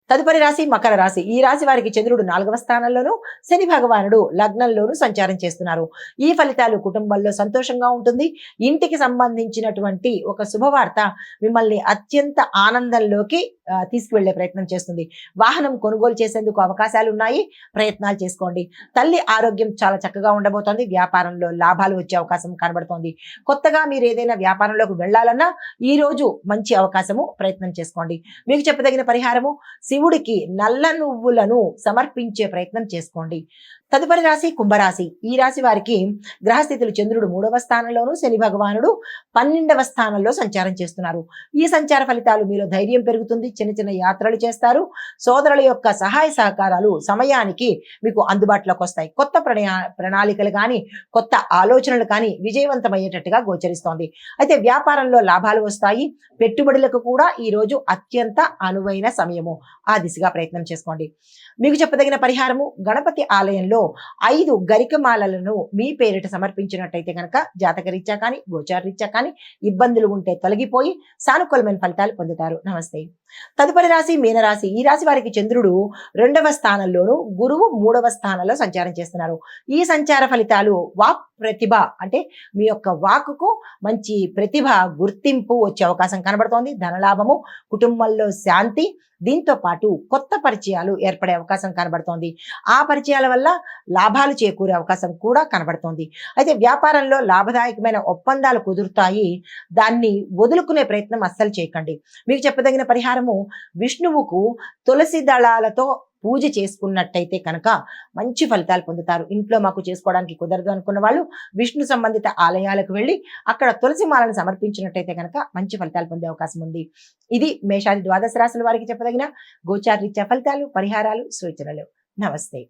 తదుపరి రాశి మకర రాశి. ఈ రాశి వారికి చంద్రుడు 4వ స్థానంలోను, శని భగవానుడు లగ్నంలోను సంచారం చేస్తున్నారు. ఈ ఫలితాలు కుటుంబంలో సంతోషంగా ఉంటుంది. ఇంటికి సంబంధించినటువంటి ఒక శుభవార్త మిమ్మల్ని అత్యంత ఆనందంలోకి తీసుకువెళ్లే ప్రయత్నం చేస్తుంది. వాహనం కొనుగోలు చేసేందుకు అవకాశాలు ఉన్నాయి, ప్రయత్నాలు చేసుకోండి. తల్లి ఆరోగ్యం చాలా చక్కగా ఉండబోతోంది. వ్యాపారంలో లాభాలు వచ్చే అవకాశం కనబడుతోంది. కొత్తగా మీరు ఏదైనా వ్యాపారంలోకి వెళ్లాలన్నా ఈ రోజు మంచి అవకాశము, ప్రయత్నం చేసుకోండి. మీకు చెప్పదగిన పరిహారము, శివుడికి నల్ల నువ్వులను సమర్పించే ప్రయత్నం చేసుకోండి. తదుపరి రాశి కుంభరాశి. ఈ రాశి వారికి గ్రహస్థితులు చంద్రుడు 3వ స్థానంలోను, శని భగవానుడు 12వ స్థానంలో సంచారం చేస్తున్నారు. ఈ సంచార ఫలితాలు మీలో ధైర్యం పెరుగుతుంది. చిన్న చిన్న యాత్రలు చేస్తారు. సోదరుల యొక్క సహాయ సహకారాలు సమయానికి మీకు అందుబాటులోకి వస్తాయి. కొత్త ప్రణాళికలు కానీ, కొత్త ఆలోచనలు కానీ విజయవంతమయ్యేటట్టుగా గోచరిస్తోంది. అయితే వ్యాపారంలో లాభాలు వస్తాయి. పెట్టుబడులకు కూడా ఈ రోజు అత్యంత అనువైన సమయము. ఆ దిశగా ప్రయత్నం చేసుకోండి. మీకు చెప్పదగిన పరిహారము, గణపతి ఆలయంలో 5 గరికమాలలను మీ పేరిట సమర్పించినట్టయితే కనుక జాతకరీత్యా కానీ, గోచారరీత్యా కానీ ఇబ్బందులు ఉంటే తొలగిపోయి సానుకూలమైన ఫలితాలు పొందుతారు. నమస్తే. తదుపరి రాశి మీనరాశి. ఈ రాశి వారికి చంద్రుడు 2వ స్థానంలోను, గురువు 3వ స్థానంలో సంచారం చేస్తున్నారు. ఈ సంచార ఫలితాలు వాక్ ప్రతిభ, అంటే మీ యొక్క వాక్కుకు మంచి ప్రతిభ, గుర్తింపు వచ్చే అవకాశం కనబడుతోంది. ధనలాభము, కుటుంబంలో శాంతి, దీంతో పాటు కొత్త పరిచయాలు ఏర్పడే అవకాశం కనబడుతోంది. ఆ పరిచయాల వల్ల లాభాలు చేకూరే అవకాశం కూడా కనబడుతోంది. అయితే వ్యాపారంలో లాభదాయకమైన ఒప్పందాలు కుదురుతాయి. దాన్ని వదులుకునే ప్రయత్నం అస్సలు చేయకండి. మీకు చెప్పదగిన పరిహారము, విష్ణువుకు తులసి దళాలతో పూజ చేసుకున్నట్టయితే కనుక మంచి ఫలితాలు పొందుతారు. ఇంట్లో మాకు చేసుకోవడానికి కుదరదు అనుకున్న వాళ్ళు విష్ణు సంబంధిత ఆలయాలకు వెళ్ళి అక్కడ తులసి మాలను సమర్పించినట్టయితే కనుక మంచి ఫలితాలు పొందే అవకాశం ఉంది. ఇది మేషాది ద్వాదశ రాశుల వారికి చెప్పదగిన గోచార రీత్యా ఫలితాలు, పరిహారాలు, సూచనలు. నమస్తే.